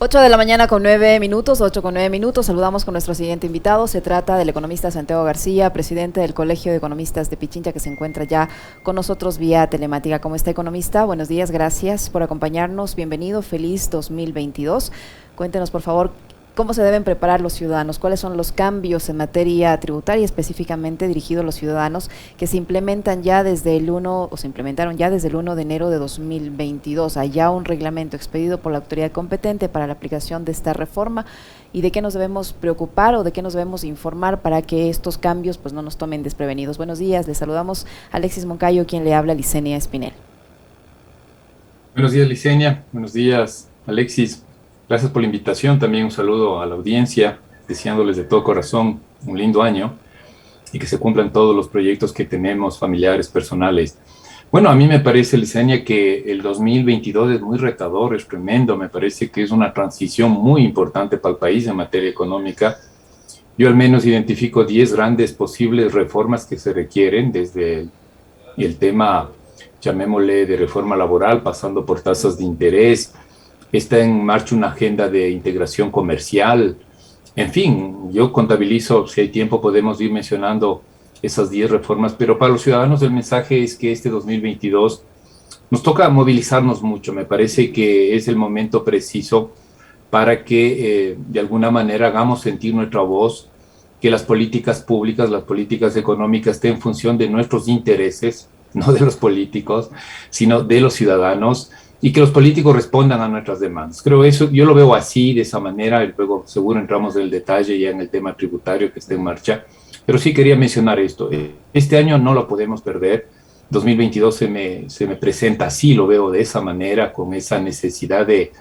8 de la mañana con 9 minutos, 8 con 9 minutos. Saludamos con nuestro siguiente invitado. Se trata del economista Santiago García, presidente del Colegio de Economistas de Pichincha, que se encuentra ya con nosotros vía telemática. ¿Cómo está, economista? Buenos días, gracias por acompañarnos. Bienvenido, feliz 2022. Cuéntenos, por favor, ¿cómo se deben preparar los ciudadanos? ¿Cuáles son los cambios en materia tributaria específicamente dirigidos a los ciudadanos que se implementan ya desde el 1 o se implementaron ya desde el 1 de enero de 2022? Hay ya un reglamento expedido por la autoridad competente para la aplicación de esta reforma. ¿Y de qué nos debemos preocupar o de qué nos debemos informar para que estos cambios pues no nos tomen desprevenidos? Buenos días, les saludamos a Alexis Moncayo, quien le habla, Licenia Espinel. Buenos días, Licenia. Buenos días, Alexis. Gracias por la invitación. También un saludo a la audiencia, deseándoles de todo corazón un lindo año y que se cumplan todos los proyectos que tenemos, familiares, personales. Bueno, a mí me parece, Licenia, que el 2022 es muy retador, es tremendo. Me parece que es una transición muy importante para el país en materia económica. Yo al menos identifico 10 grandes posibles reformas que se requieren, desde el tema, llamémosle, de reforma laboral, pasando por tasas de interés. Está en marcha una agenda de integración comercial. En fin, yo contabilizo, si hay tiempo podemos ir mencionando esas 10 reformas, pero para los ciudadanos el mensaje es que este 2022 nos toca movilizarnos mucho. Me parece que es el momento preciso para que de alguna manera hagamos sentir nuestra voz, que las políticas públicas, las políticas económicas estén en función de nuestros intereses, no de los políticos, sino de los ciudadanos, y que los políticos respondan a nuestras demandas. Creo eso, yo lo veo así, de esa manera, y luego seguro entramos en el detalle ya en el tema tributario que está en marcha, pero sí quería mencionar esto. Este año no lo podemos perder. 2022 se me presenta así, lo veo de esa manera, con esa necesidad de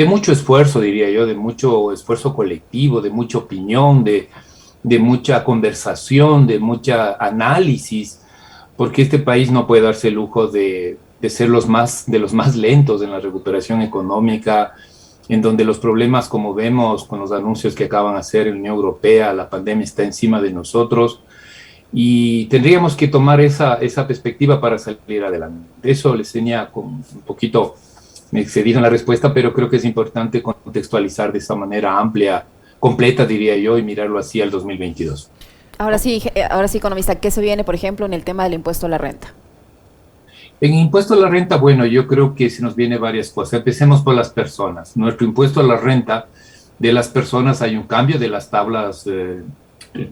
mucho esfuerzo, diría yo, de mucho esfuerzo colectivo, de mucha opinión, de mucha conversación, de mucha análisis, porque este país no puede darse el lujo de ser de los más lentos en la recuperación económica, en donde los problemas, como vemos con los anuncios que acaban de hacer en la Unión Europea, la pandemia está encima de nosotros y tendríamos que tomar esa perspectiva para salir adelante. Eso les tenía un poquito, me excedí en la respuesta, pero creo que es importante contextualizar de esa manera amplia, completa, diría yo, y mirarlo así al 2022. Ahora sí, economista, ¿qué se viene, por ejemplo, en el tema del impuesto a la renta? En impuesto a la renta, bueno, yo creo que se nos viene varias cosas. Empecemos por las personas. Nuestro impuesto a la renta de las personas, hay un cambio de las tablas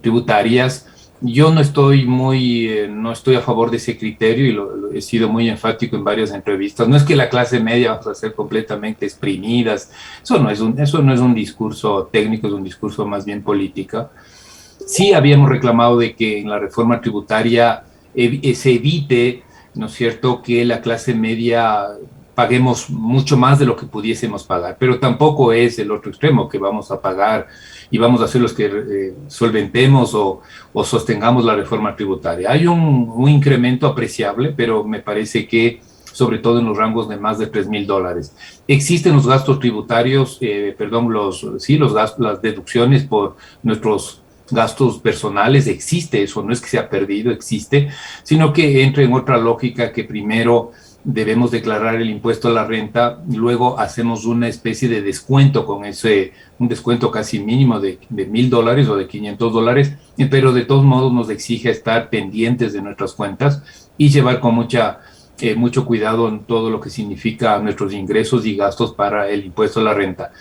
tributarias. Yo no estoy a favor de ese criterio y lo he sido muy enfático en varias entrevistas. No es que la clase media vamos a ser completamente exprimidas. Eso no es un discurso técnico, es un discurso más bien político. Sí habíamos reclamado de que en la reforma tributaria se evite, ¿no es cierto?, que la clase media paguemos mucho más de lo que pudiésemos pagar, pero tampoco es el otro extremo que vamos a pagar y vamos a ser los que solventemos o sostengamos la reforma tributaria. Hay un incremento apreciable, pero me parece que sobre todo en los rangos de más de $3,000. Existen los gastos tributarios, las deducciones por nuestros gastos personales, existe eso, no es que se ha perdido, existe, sino que entra en otra lógica que primero debemos declarar el impuesto a la renta, luego hacemos una especie de descuento con un descuento casi mínimo de $1,000 o de $500, pero de todos modos nos exige estar pendientes de nuestras cuentas y llevar con mucho cuidado en todo lo que significa nuestros ingresos y gastos para el impuesto a la renta.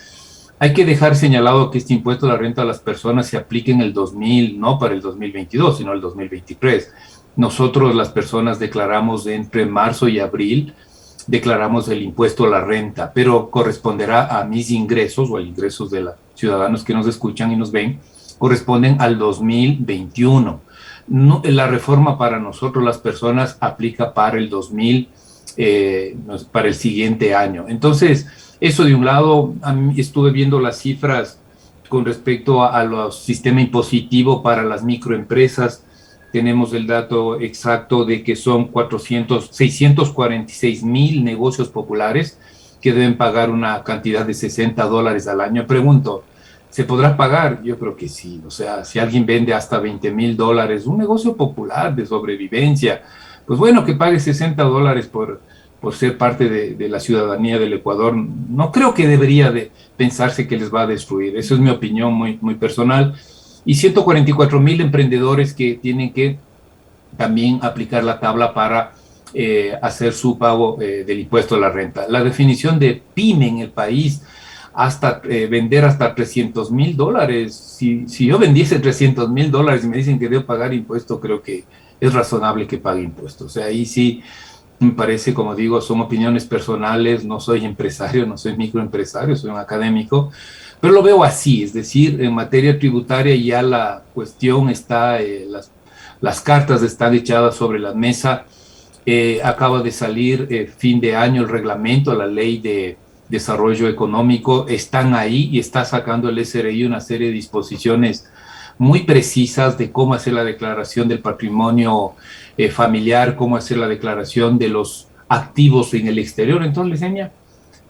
Hay que dejar señalado que este impuesto a la renta a las personas se aplique en el 2000, no para el 2022, sino el 2023. Nosotros, las personas, declaramos entre marzo y abril, declaramos el impuesto a la renta, pero corresponderá a mis ingresos o a ingresos de los ciudadanos que nos escuchan y nos ven, corresponden al 2021. No, la reforma para nosotros, las personas, aplica para el para el siguiente año. Entonces, eso de un lado. Estuve viendo las cifras con respecto a los sistema impositivo para las microempresas. Tenemos el dato exacto de que son 646,000 negocios populares que deben pagar una cantidad de $60 al año. Pregunto, ¿se podrá pagar? Yo creo que sí. O sea, si alguien vende hasta $20,000, un negocio popular de sobrevivencia, pues bueno, que pague $60 por ser parte de la ciudadanía del Ecuador, no creo que debería de pensarse que les va a destruir. Eso es mi opinión muy, muy personal. Y 144,000 emprendedores que tienen que también aplicar la tabla para hacer su pago del impuesto a la renta. La definición de pyme en el país, hasta vender hasta $300,000. Si yo vendiese $300,000 y me dicen que debo pagar impuesto, creo que es razonable que pague impuestos. O sea, ahí sí me parece, como digo, son opiniones personales, no soy empresario, no soy microempresario, soy un académico, pero lo veo así, es decir, en materia tributaria ya la cuestión está, las cartas están echadas sobre la mesa. Acaba de salir fin de año el reglamento, la ley de desarrollo económico, están ahí y está sacando el SRI una serie de disposiciones muy precisas de cómo hacer la declaración del patrimonio familiar, cómo hacer la declaración de los activos en el exterior. Entonces,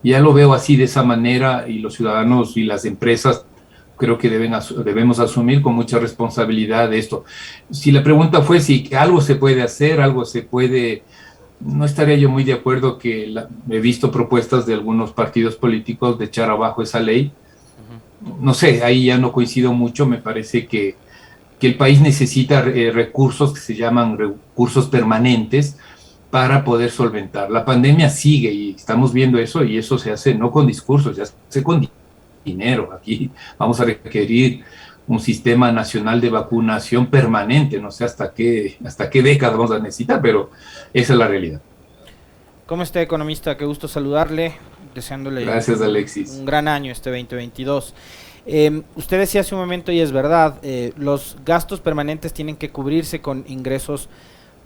ya lo veo así de esa manera y los ciudadanos y las empresas creo que debemos asumir con mucha responsabilidad esto. Si la pregunta fue si algo se puede hacer, algo se puede, no estaría yo muy de acuerdo que he visto propuestas de algunos partidos políticos de echar abajo esa ley. No sé, ahí ya no coincido mucho, me parece que el país necesita recursos que se llaman recursos permanentes para poder solventar. La pandemia sigue y estamos viendo eso y eso se hace no con discursos, se hace con dinero. Aquí vamos a requerir un sistema nacional de vacunación permanente, no sé hasta qué década vamos a necesitar, pero esa es la realidad. ¿Cómo está, economista? Qué gusto saludarle, deseándole Gracias, Alexis. Un gran año este 2022. Usted decía hace un momento, y es verdad, los gastos permanentes tienen que cubrirse con ingresos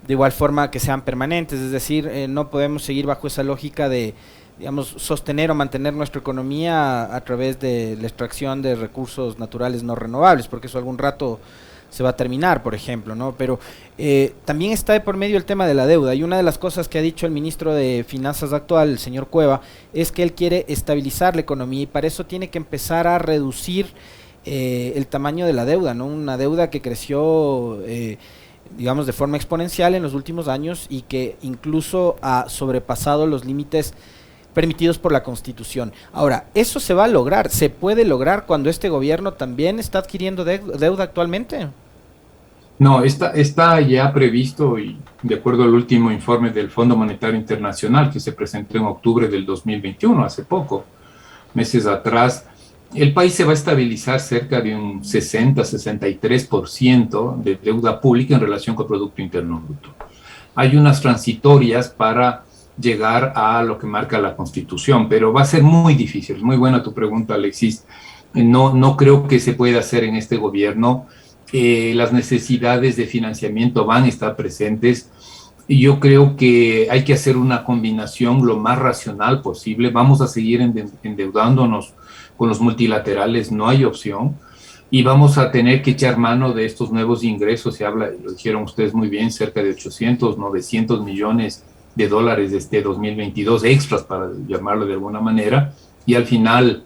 de igual forma que sean permanentes, es decir, no podemos seguir bajo esa lógica de, digamos, sostener o mantener nuestra economía a través de la extracción de recursos naturales no renovables, porque eso algún rato se va a terminar, por ejemplo, ¿no? Pero también está de por medio el tema de la deuda, y una de las cosas que ha dicho el ministro de Finanzas actual, el señor Cueva, es que él quiere estabilizar la economía y para eso tiene que empezar a reducir el tamaño de la deuda, ¿no? Una deuda que creció digamos de forma exponencial en los últimos años y que incluso ha sobrepasado los límites permitidos por la Constitución. Ahora, ¿eso se va a lograr? ¿Se puede lograr cuando este gobierno también está adquiriendo deuda actualmente? No, está ya previsto y de acuerdo al último informe del Fondo Monetario Internacional que se presentó en octubre del 2021, hace poco, meses atrás, el país se va a estabilizar cerca de un 60-63% de deuda pública en relación con el Producto Interno Bruto. Hay unas transitorias para llegar a lo que marca la Constitución, pero va a ser muy difícil. Muy buena tu pregunta, Alexis. No creo que se pueda hacer en este gobierno. Las necesidades de financiamiento van a estar presentes. Y yo creo que hay que hacer una combinación lo más racional posible. Vamos a seguir endeudándonos con los multilaterales, no hay opción. Y vamos a tener que echar mano de estos nuevos ingresos. Se habla, lo dijeron ustedes muy bien, cerca de 800, 900 millones de dólares de este 2022, extras para llamarlo de alguna manera. Y al final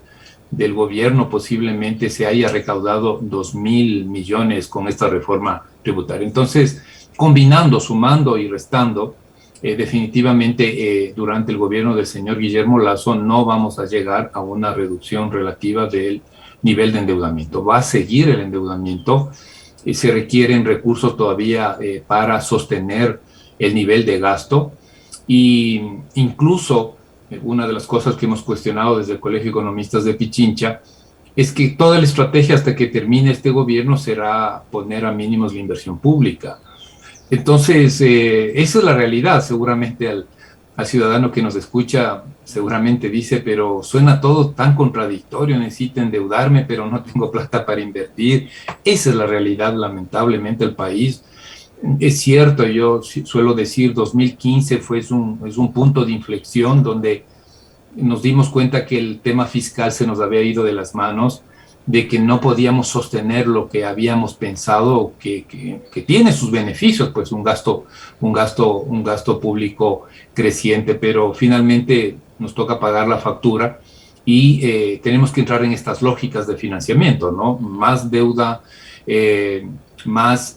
del gobierno posiblemente se haya recaudado 2,000 millones con esta reforma tributaria. Entonces, combinando, sumando y restando, definitivamente durante el gobierno del señor Guillermo Lasso no vamos a llegar a una reducción relativa del nivel de endeudamiento. Va a seguir el endeudamiento, se requieren recursos todavía para sostener el nivel de gasto y incluso una de las cosas que hemos cuestionado desde el Colegio de Economistas de Pichincha es que toda la estrategia hasta que termine este gobierno será poner a mínimos la inversión pública. Entonces, esa es la realidad. Seguramente al ciudadano que nos escucha seguramente dice, pero suena todo tan contradictorio, necesito endeudarme, pero no tengo plata para invertir. Esa es la realidad, lamentablemente, del país. Es cierto, yo suelo decir, 2015 es un punto de inflexión donde nos dimos cuenta que el tema fiscal se nos había ido de las manos, de que no podíamos sostener lo que habíamos pensado, que tiene sus beneficios, pues un gasto público creciente, pero finalmente nos toca pagar la factura y tenemos que entrar en estas lógicas de financiamiento, ¿no? Más deuda, más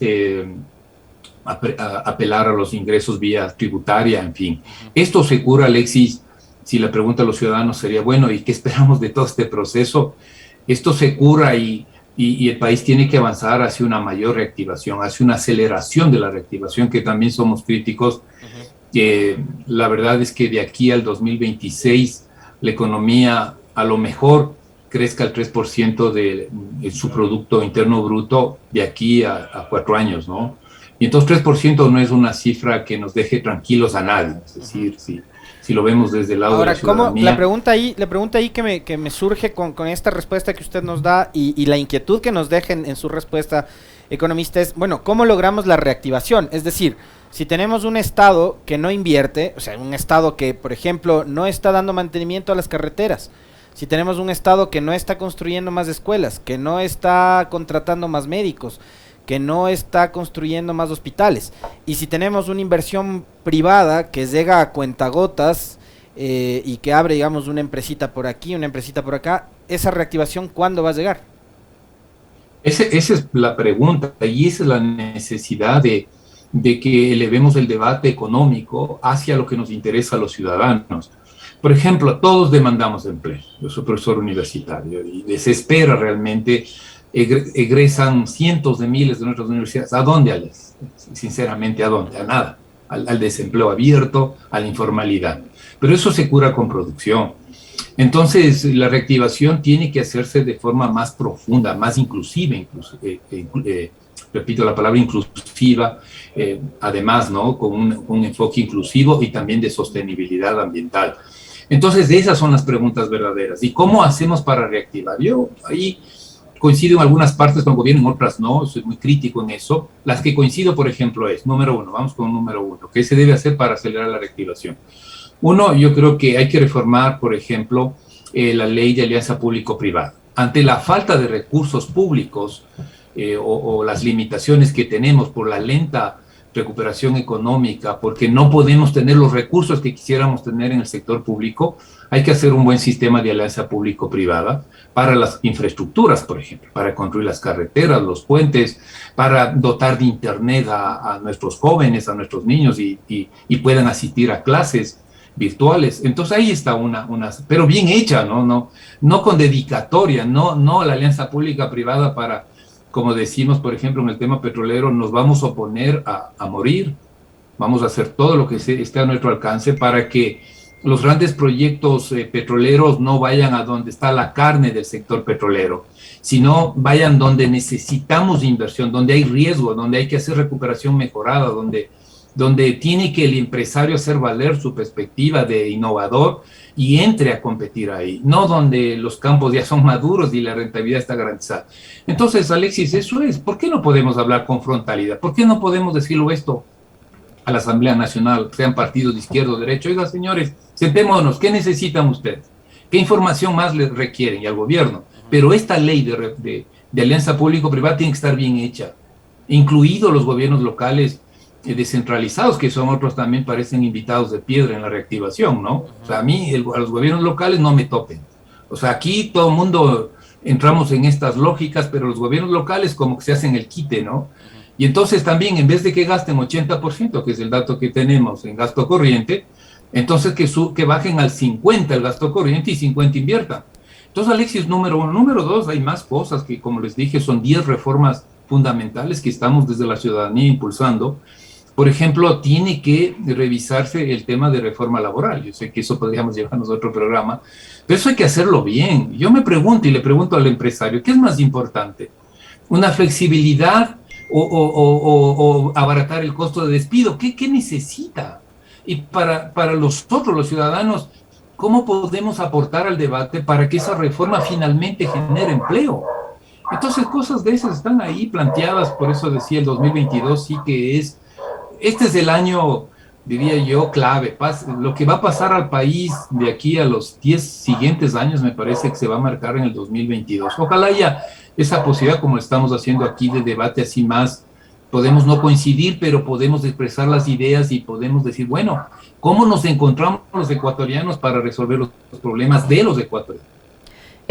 apelar a los ingresos vía tributaria, en fin. Esto se cura, Alexis, si la pregunta a los ciudadanos sería, bueno, ¿y qué esperamos de todo este proceso? Esto se cura y el país tiene que avanzar hacia una mayor reactivación, hacia una aceleración de la reactivación, que también somos críticos. La verdad es que de aquí al 2026 la economía a lo mejor crezca al 3% de su Producto Interno Bruto de aquí a 4 años, ¿no? Y entonces 3% no es una cifra que nos deje tranquilos a nadie, es decir, si lo vemos desde el lado ahora, de la ciudadanía. La pregunta ahí que me surge con esta respuesta que usted nos da y la inquietud que nos deja en su respuesta, economista, es, bueno, ¿cómo logramos la reactivación? Es decir, si tenemos un Estado que no invierte, o sea, un Estado que, por ejemplo, no está dando mantenimiento a las carreteras, si tenemos un Estado que no está construyendo más escuelas, que no está contratando más médicos, que no está construyendo más hospitales, y si tenemos una inversión privada que llega a cuentagotas y que abre, digamos, una empresita por aquí, una empresita por acá, ¿esa reactivación cuándo va a llegar? Esa es la pregunta y esa es la necesidad de que elevemos el debate económico hacia lo que nos interesa a los ciudadanos. Por ejemplo, todos demandamos empleo. Yo soy profesor universitario y desespera realmente. Egresan cientos de miles de nuestras universidades. ¿A dónde, Alex? Sinceramente, ¿a dónde? A nada. Al desempleo abierto, a la informalidad. Pero eso se cura con producción. Entonces, la reactivación tiene que hacerse de forma más profunda, más inclusiva, repito la palabra inclusiva, además, ¿no? Con un enfoque inclusivo y también de sostenibilidad ambiental. Entonces, esas son las preguntas verdaderas. ¿Y cómo hacemos para reactivar? Yo ahí coincido en algunas partes con el gobierno, en otras no, soy muy crítico en eso. Las que coincido, por ejemplo, es, número uno, vamos con número uno, ¿qué se debe hacer para acelerar la reactivación? Uno, yo creo que hay que reformar, por ejemplo, la ley de alianza público-privada. Ante la falta de recursos públicos o las limitaciones que tenemos por la lenta recuperación económica, porque no podemos tener los recursos que quisiéramos tener en el sector público, hay que hacer un buen sistema de alianza público-privada para las infraestructuras, por ejemplo, para construir las carreteras, los puentes, para dotar de internet a nuestros jóvenes, a nuestros niños y puedan asistir a clases virtuales. Entonces ahí está una pero bien hecha, no con dedicatoria, no la alianza pública-privada para, como decimos, por ejemplo, en el tema petrolero, nos vamos a oponer a morir, vamos a hacer todo lo que esté a nuestro alcance para que los grandes proyectos petroleros no vayan a donde está la carne del sector petrolero, sino vayan donde necesitamos inversión, donde hay riesgo, donde hay que hacer recuperación mejorada, donde tiene que el empresario hacer valer su perspectiva de innovador y entre a competir ahí, no donde los campos ya son maduros y la rentabilidad está garantizada. Entonces, Alexis, eso es, ¿por qué no podemos hablar con frontalidad? ¿Por qué no podemos decirlo esto a la Asamblea Nacional, sean partidos de izquierda o derecha? Oiga, señores, sentémonos, ¿qué necesitan ustedes? ¿Qué información más les requieren? Y al gobierno. Pero esta ley de alianza público-privada tiene que estar bien hecha, incluidos los gobiernos locales descentralizados, que son otros también parecen invitados de piedra en la reactivación, ¿no? O sea, a mí, a los gobiernos locales no me topen. O sea, aquí todo el mundo entramos en estas lógicas, pero los gobiernos locales como que se hacen el quite, ¿no? Y entonces también, en vez de que gasten 80%, que es el dato que tenemos en gasto corriente, entonces que bajen al 50% el gasto corriente y 50% inviertan. Entonces, Alexis, número uno. Número dos, hay más cosas que, como les dije, son 10 reformas fundamentales que estamos desde la ciudadanía impulsando. Por ejemplo, tiene que revisarse el tema de reforma laboral. Yo sé que eso podríamos llevarnos a otro programa, pero eso hay que hacerlo bien. Yo me pregunto y le pregunto al empresario, ¿qué es más importante? ¿Una flexibilidad o abaratar el costo de despido? ¿Qué necesita? Y para nosotros, los ciudadanos, ¿cómo podemos aportar al debate para que esa reforma finalmente genere empleo? Entonces, cosas de esas están ahí planteadas, por eso decía el 2022 sí que este es el año, diría yo, clave. Lo que va a pasar al país de aquí a los 10 siguientes años me parece que se va a marcar en el 2022. Ojalá haya esa posibilidad, como estamos haciendo aquí, de debate así más. Podemos no coincidir, pero podemos expresar las ideas y podemos decir, bueno, ¿cómo nos encontramos los ecuatorianos para resolver los problemas de los ecuatorianos?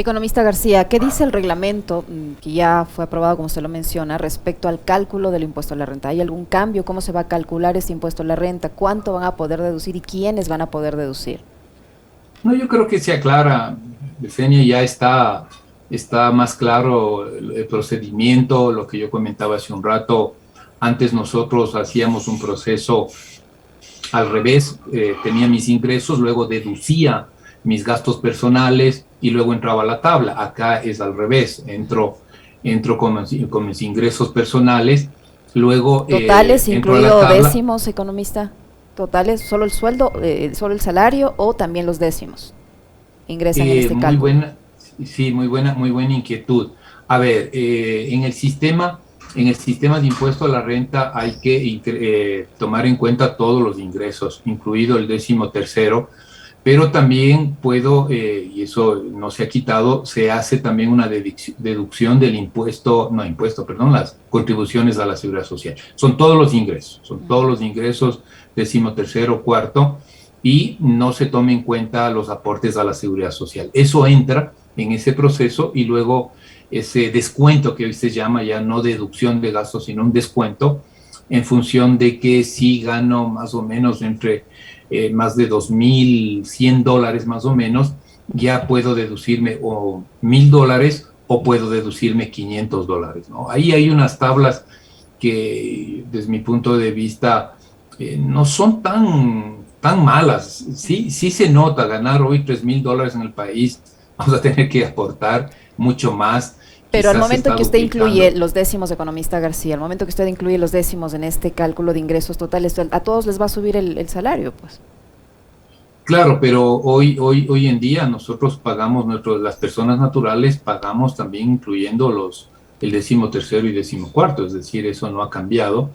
Economista García, ¿qué dice el reglamento que ya fue aprobado, como usted lo menciona, respecto al cálculo del impuesto a la renta? ¿Hay algún cambio? ¿Cómo se va a calcular este impuesto a la renta? ¿Cuánto van a poder deducir y quiénes van a poder deducir? No, yo creo que se aclara, Yesenia, ya está más claro el procedimiento, lo que yo comentaba hace un rato. Antes nosotros hacíamos un proceso al revés, tenía mis ingresos, luego deducía mis gastos personales y luego entraba a la tabla. Acá es al revés, entro con mis ingresos personales, luego ¿Totales, entro a la incluido tabla. décimos, economista? ¿Totales, solo el sueldo, solo el salario o también los décimos ingresan en este Muy cálculo? buena, sí, muy buena inquietud. A ver, en el sistema de impuesto a la renta hay que tomar en cuenta todos los ingresos, incluido el 13º, pero también puedo, y eso no se ha quitado, se hace también una deducción del perdón, las contribuciones a la seguridad social. Son todos los ingresos, 13º, cuarto, y no se toma en cuenta los aportes a la seguridad social. Eso entra en ese proceso y luego ese descuento que hoy se llama ya no deducción de gastos, sino un descuento en función de que si gano más o menos entre más de $2,100 más o menos, ya puedo deducirme o $1,000 o puedo deducirme $500, ¿no? Ahí hay unas tablas que desde mi punto de vista no son tan malas. Sí se nota ganar hoy $3,000 en el país, vamos a tener que aportar mucho más. Pero al Quizás se momento está que usted duplicando. incluye los décimos, economista García, al momento que usted incluye los décimos en este cálculo de ingresos totales, a todos les va a subir el salario, pues. Claro, pero hoy en día nosotros pagamos, las personas naturales pagamos también incluyendo el 13º y 14º, es decir, eso no ha cambiado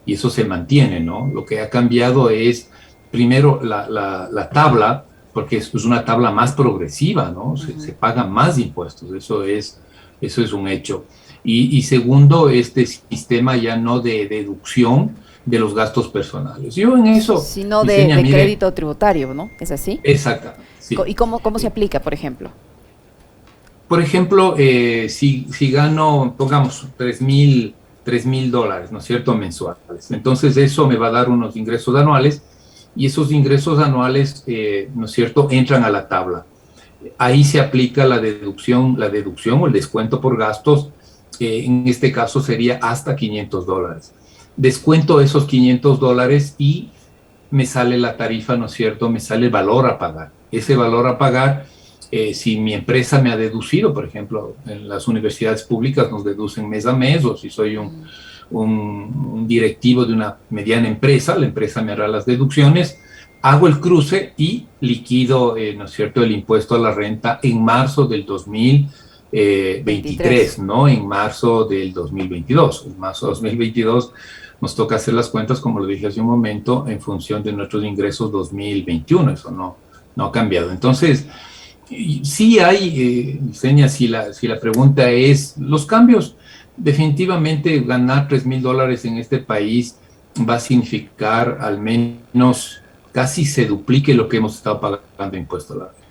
y eso se mantiene, ¿no? Lo que ha cambiado es, primero, la tabla, porque es una tabla más progresiva, ¿no? Se pagan más impuestos, eso es un hecho. Y segundo, este sistema ya no de deducción de los gastos personales. Yo en eso, Sino Yesenia, de mire, crédito tributario, ¿no? ¿Es así? exactamente, sí. ¿Y cómo se aplica, por ejemplo? Por ejemplo, si gano, pongamos, $3,000, ¿no es cierto?, mensuales. Entonces eso me va a dar unos ingresos anuales y esos ingresos anuales, ¿no es cierto?, entran a la tabla. Ahí se aplica la deducción o el descuento por gastos, en este caso sería hasta $500. Descuento esos $500 y me sale la tarifa, ¿no es cierto?, me sale el valor a pagar. Ese valor a pagar, si mi empresa me ha deducido, por ejemplo, en las universidades públicas nos deducen mes a mes, o si soy un directivo de una mediana empresa, la empresa me hará las deducciones, hago el cruce y liquido, ¿no es cierto?, el impuesto a la renta en marzo del 2023, no en marzo del 2022. En marzo del 2022 nos toca hacer las cuentas, como lo dije hace un momento, en función de nuestros ingresos 2021, eso no ha cambiado. Entonces, sí hay, Seña, si la pregunta es, los cambios, definitivamente ganar $3,000 en este país va a significar al menos casi se duplique lo que hemos estado pagando de impuesto a la renta.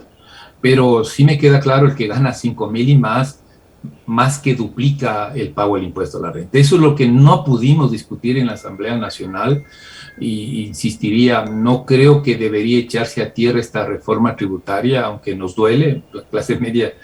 Pero sí me queda claro el que gana 5,000 y más que duplica el pago del impuesto a la renta. Eso es lo que no pudimos discutir en la Asamblea Nacional y insistiría, no creo que debería echarse a tierra esta reforma tributaria, aunque nos duele, la clase media,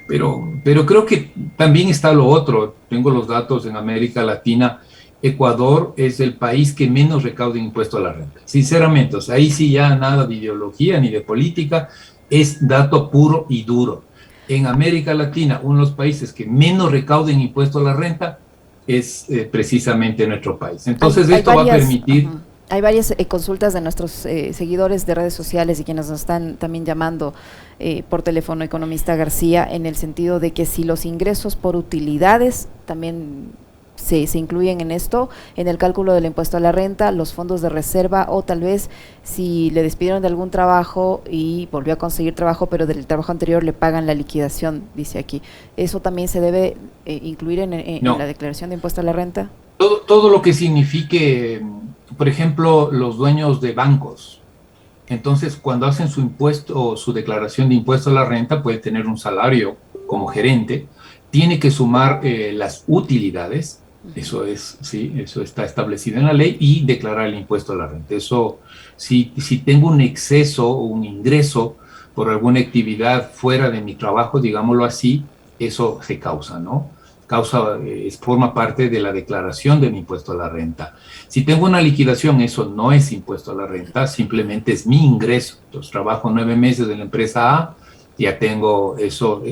pero creo que también está lo otro. Tengo los datos en América Latina. Ecuador es el país que menos recauda impuesto a la renta. Sinceramente, o sea, ahí sí ya nada de ideología ni de política, es dato puro y duro. En América Latina, uno de los países que menos recauda en impuesto a la renta es precisamente nuestro país. Entonces, esto va a permitir... Hay varias consultas de nuestros seguidores de redes sociales y quienes nos están también llamando por teléfono, economista García, en el sentido de que si los ingresos por utilidades también se incluyen en esto, en el cálculo del impuesto a la renta, los fondos de reserva, o tal vez si le despidieron de algún trabajo y volvió a conseguir trabajo, pero del trabajo anterior le pagan la liquidación, dice aquí. ¿Eso también se debe incluir en la declaración de impuesto a la renta? Todo lo que signifique, por ejemplo, los dueños de bancos Entonces, cuando hacen su impuesto o su declaración de impuesto a la renta, puede tener un salario como gerente, tiene que sumar las utilidades, eso es, sí, eso está establecido en la ley, y declarar el impuesto a la renta. Eso, si tengo un exceso o un ingreso por alguna actividad fuera de mi trabajo, digámoslo así, eso se causa, ¿no? Forma parte de la declaración del impuesto a la renta. Si tengo una liquidación, eso no es impuesto a la renta, simplemente es mi ingreso. Entonces, trabajo 9 meses en la empresa A, ya tengo eso,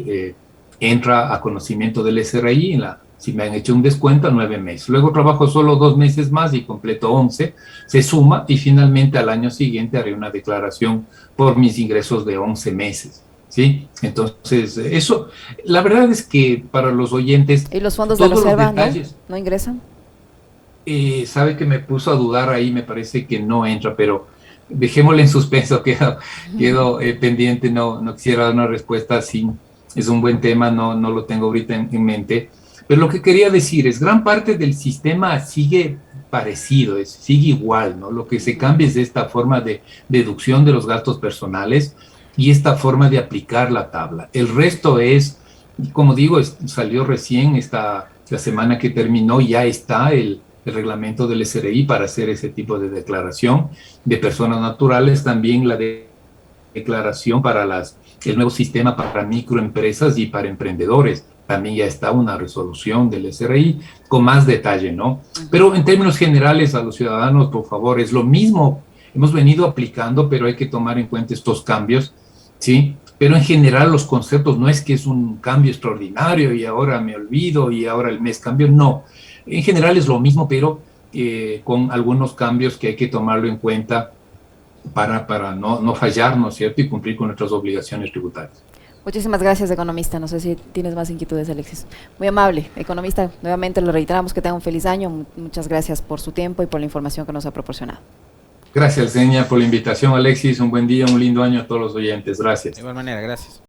entra a conocimiento del SRI, si me han hecho un descuento, 9 meses. Luego trabajo solo 2 meses más y completo 11, se suma y finalmente al año siguiente haré una declaración por mis ingresos de 11 meses. ¿Sí? Entonces, eso, la verdad es que para los oyentes... ¿Y los fondos de reserva no ingresan? Sabe que me puso a dudar ahí, me parece que no entra, pero dejémosle en suspenso, quedo pendiente, no quisiera dar una respuesta así, es un buen tema, no lo tengo ahorita en mente, pero lo que quería decir es, gran parte del sistema sigue parecido, sigue igual, ¿no? Lo que se cambia es esta forma de deducción de los gastos personales y esta forma de aplicar la tabla. El resto es, como digo, salió recién la semana que terminó, ya está el reglamento del SRI para hacer ese tipo de declaración de personas naturales, también la declaración para el nuevo sistema para microempresas y para emprendedores. También ya está una resolución del SRI con más detalle, ¿no? Pero en términos generales a los ciudadanos, por favor, es lo mismo. Hemos venido aplicando, pero hay que tomar en cuenta estos cambios, ¿sí? Pero en general los conceptos no es que es un cambio extraordinario y ahora me olvido y ahora el mes cambió, no. En general es lo mismo, pero con algunos cambios que hay que tomarlo en cuenta para no fallar, ¿no es cierto? Y cumplir con nuestras obligaciones tributarias. Muchísimas gracias, economista. No sé si tienes más inquietudes, Alexis. Muy amable, economista. Nuevamente lo reiteramos, que tenga un feliz año. Muchas gracias por su tiempo y por la información que nos ha proporcionado. Gracias, Zenia, por la invitación, Alexis. Un buen día, un lindo año a todos los oyentes. Gracias. De igual manera, gracias.